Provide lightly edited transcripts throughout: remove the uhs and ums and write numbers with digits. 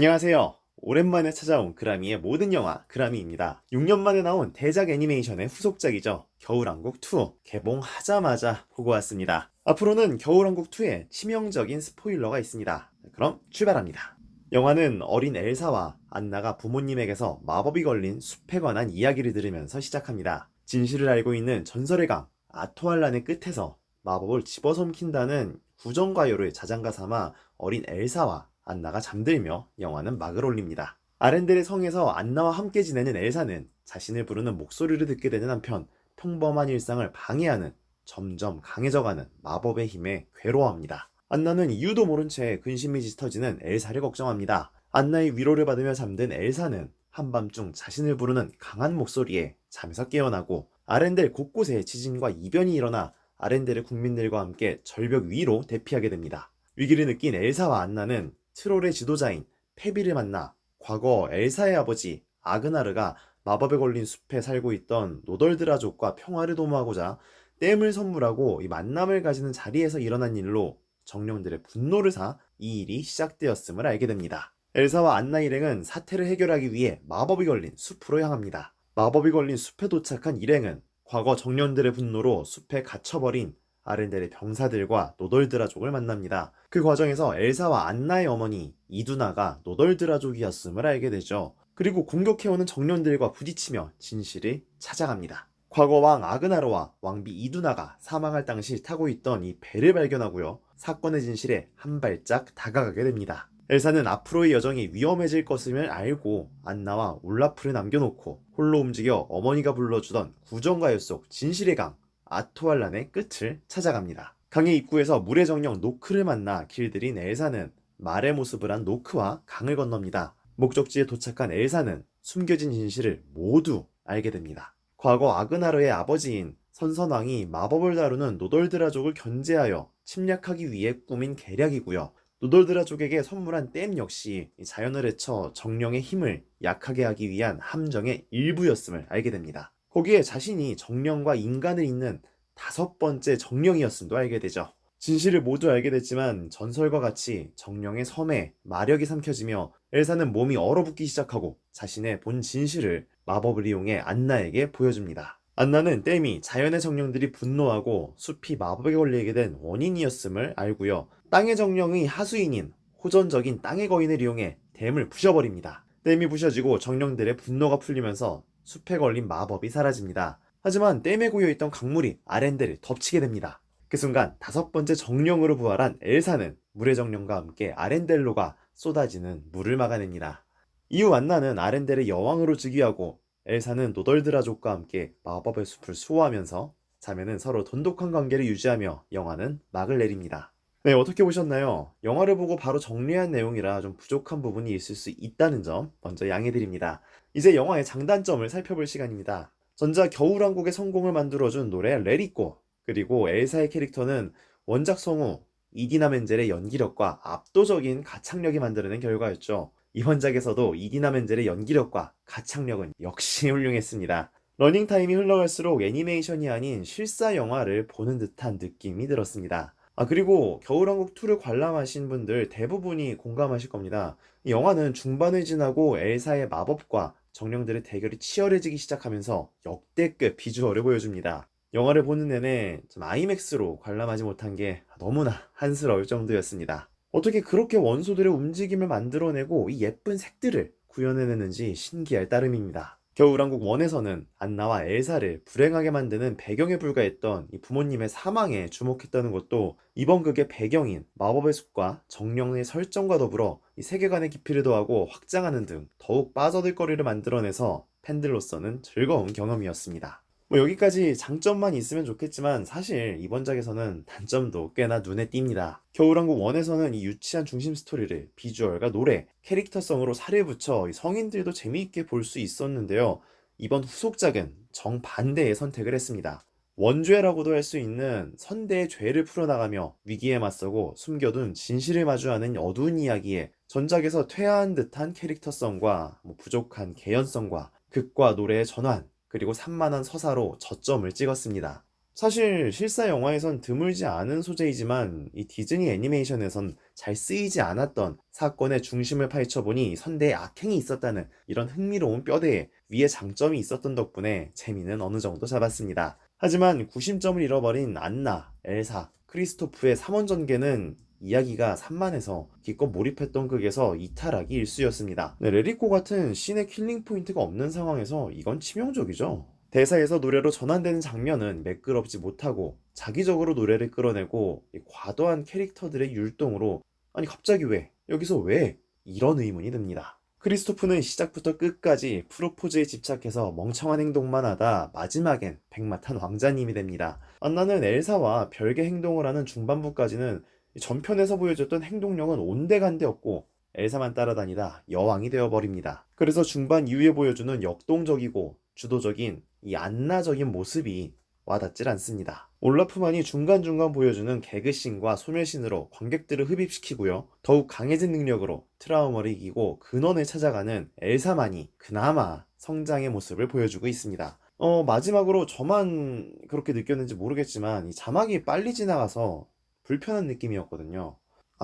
안녕하세요. 오랜만에 찾아온 그라미의 모든 영화 그라미입니다. 6년 만에 나온 대작 애니메이션의 후속작이죠. 겨울왕국2 개봉하자마자 보고 왔습니다. 앞으로는 겨울왕국2에 치명적인 스포일러가 있습니다. 그럼 출발합니다. 영화는 어린 엘사와 안나가 부모님에게서 마법이 걸린 숲에 관한 이야기를 들으면서 시작합니다. 진실을 알고 있는 전설의 강 아토알란의 끝에서 마법을 집어삼킨다는 구정과요를 자장가 삼아 어린 엘사와 안나가 잠들며 영화는 막을 올립니다. 아렌델의 성에서 안나와 함께 지내는 엘사는 자신을 부르는 목소리를 듣게 되는 한편 평범한 일상을 방해하는 점점 강해져가는 마법의 힘에 괴로워합니다. 안나는 이유도 모른 채 근심이 짙어지는 엘사를 걱정합니다. 안나의 위로를 받으며 잠든 엘사는 한밤중 자신을 부르는 강한 목소리에 잠에서 깨어나고 아렌델 곳곳에 지진과 이변이 일어나 아렌델의 국민들과 함께 절벽 위로 대피하게 됩니다. 위기를 느낀 엘사와 안나는 트롤의 지도자인 페비를 만나 과거 엘사의 아버지 아그나르가 마법에 걸린 숲에 살고 있던 노덜드라족과 평화를 도모하고자 댐을 선물하고 이 만남을 가지는 자리에서 일어난 일로 정령들의 분노를 사 이 일이 시작되었음을 알게 됩니다. 엘사와 안나 일행은 사태를 해결하기 위해 마법이 걸린 숲으로 향합니다. 마법이 걸린 숲에 도착한 일행은 과거 정령들의 분노로 숲에 갇혀버린 아렌델의 병사들과 노덜드라족을 만납니다. 그 과정에서 엘사와 안나의 어머니 이두나가 노덜드라족이었음을 알게 되죠. 그리고 공격해오는 정령들과 부딪히며 진실을 찾아갑니다. 과거 왕 아그나르와 왕비 이두나가 사망할 당시 타고 있던 이 배를 발견하고요. 사건의 진실에 한 발짝 다가가게 됩니다. 엘사는 앞으로의 여정이 위험해질 것임을 알고 안나와 울라프를 남겨놓고 홀로 움직여 어머니가 불러주던 구정가요 속 진실의 강 아토알란의 끝을 찾아갑니다. 강의 입구에서 물의 정령 노크를 만나 길들인 엘사는 말의 모습을 한 노크와 강을 건넙니다. 목적지에 도착한 엘사는 숨겨진 진실을 모두 알게 됩니다. 과거 아그나르의 아버지인 선선왕이 마법을 다루는 노덜드라족을 견제하여 침략하기 위해 꾸민 계략이고요. 노덜드라족에게 선물한 댐 역시 자연을 헤쳐 정령의 힘을 약하게 하기 위한 함정의 일부였음을 알게 됩니다. 거기에 자신이 정령과 인간을 잇는 5번째 정령이었음도 알게 되죠. 진실을 모두 알게 됐지만 전설과 같이 정령의 섬에 마력이 삼켜지며 엘사는 몸이 얼어붙기 시작하고 자신의 본 진실을 마법을 이용해 안나에게 보여줍니다. 안나는 댐이 자연의 정령들이 분노하고 숲이 마법에 걸리게 된 원인이었음을 알고요. 땅의 정령의 하수인인 호전적인 땅의 거인을 이용해 댐을 부셔버립니다. 댐이 부셔지고 정령들의 분노가 풀리면서 숲에 걸린 마법이 사라집니다. 하지만 댐에 고여있던 강물이 아렌델을 덮치게 됩니다. 그 순간 5번째 정령으로 부활한 엘사는 물의 정령과 함께 아렌델로가 쏟아지는 물을 막아냅니다. 이후 안나는 아렌델의 여왕으로 즉위하고 엘사는 노덜드라족과 함께 마법의 숲을 수호하면서 자매는 서로 돈독한 관계를 유지하며 영화는 막을 내립니다. 네, 어떻게 보셨나요? 영화를 보고 바로 정리한 내용이라 좀 부족한 부분이 있을 수 있다는 점 먼저 양해드립니다. 이제 영화의 장단점을 살펴볼 시간입니다. 전작 겨울왕국의 성공을 만들어준 노래 Let It Go, 그리고 엘사의 캐릭터는 원작 성우 이디나 멘젤의 연기력과 압도적인 가창력이 만들어낸 결과였죠. 이번작에서도 이디나 멘젤의 연기력과 가창력은 역시 훌륭했습니다. 러닝타임이 흘러갈수록 애니메이션이 아닌 실사 영화를 보는 듯한 느낌이 들었습니다. 그리고 겨울왕국2를 관람하신 분들 대부분이 공감하실 겁니다. 이 영화는 중반을 지나고 엘사의 마법과 정령들의 대결이 치열해지기 시작하면서 역대급 비주얼을 보여줍니다. 영화를 보는 내내 좀 아이맥스로 관람하지 못한 게 너무나 한스러울 정도였습니다. 어떻게 그렇게 원소들의 움직임을 만들어내고 이 예쁜 색들을 구현해내는지 신기할 따름입니다. 겨울왕국 1에서는 안나와 엘사를 불행하게 만드는 배경에 불과했던 이 부모님의 사망에 주목했다는 것도 이번 극의 배경인 마법의 숲과 정령의 설정과 더불어 이 세계관의 깊이를 더하고 확장하는 등 더욱 빠져들 거리를 만들어내서 팬들로서는 즐거운 경험이었습니다. 여기까지 장점만 있으면 좋겠지만 사실 이번작에서는 단점도 꽤나 눈에 띕니다. 겨울왕국 1에서는 이 유치한 중심 스토리를 비주얼과 노래, 캐릭터성으로 살을 붙여 성인들도 재미있게 볼 수 있었는데요. 이번 후속작은 정반대의 선택을 했습니다. 원죄라고도 할 수 있는 선대의 죄를 풀어나가며 위기에 맞서고 숨겨둔 진실을 마주하는 어두운 이야기에 전작에서 퇴화한 듯한 캐릭터성과 부족한 개연성과 극과 노래의 전환, 그리고 산만한 서사로 저점을 찍었습니다. 사실 실사 영화에선 드물지 않은 소재이지만 이 디즈니 애니메이션에선 잘 쓰이지 않았던 사건의 중심을 파헤쳐보니 선대에 악행이 있었다는 이런 흥미로운 뼈대에 위에 장점이 있었던 덕분에 재미는 어느 정도 잡았습니다. 하지만 구심점을 잃어버린 안나, 엘사, 크리스토프의 3원 전개는 이야기가 산만해서 기껏 몰입했던 극에서 이탈하기 일쑤였습니다. 네, 레리코 같은 씬의 킬링 포인트가 없는 상황에서 이건 치명적이죠. 대사에서 노래로 전환되는 장면은 매끄럽지 못하고 자기적으로 노래를 끌어내고 이 과도한 캐릭터들의 율동으로 아니 갑자기 왜? 여기서 왜? 이런 의문이 듭니다. 크리스토프는 시작부터 끝까지 프로포즈에 집착해서 멍청한 행동만 하다 마지막엔 백마탄 왕자님이 됩니다. 안나는 엘사와 별개 행동을 하는 중반부까지는 전편에서 보여줬던 행동력은 온데간데없고 엘사만 따라다니다 여왕이 되어버립니다. 그래서 중반 이후에 보여주는 역동적이고 주도적인 이 안나적인 모습이 와닿질 않습니다. 올라프만이 중간중간 보여주는 개그씬과 소멸씬으로 관객들을 흡입시키고요. 더욱 강해진 능력으로 트라우마를 이기고 근원을 찾아가는 엘사만이 그나마 성장의 모습을 보여주고 있습니다. 마지막으로 저만 그렇게 느꼈는지 모르겠지만 이 자막이 빨리 지나가서 불편한 느낌이었거든요.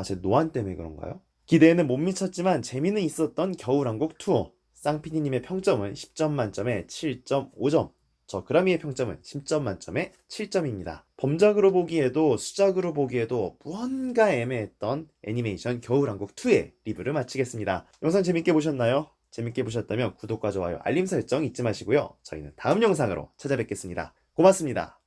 제 노안 때문에 그런가요? 기대에는 못 미쳤지만 재미는 있었던 겨울왕국 투어. 쌍피디님의 평점은 10점 만점에 7.5점. 저 그라미의 평점은 10점 만점에 7점입니다. 범작으로 보기에도 수작으로 보기에도 무언가 애매했던 애니메이션 겨울왕국 2의 리뷰를 마치겠습니다. 영상 재밌게 보셨나요? 재밌게 보셨다면 구독과 좋아요, 알림 설정 잊지 마시고요. 저희는 다음 영상으로 찾아뵙겠습니다. 고맙습니다.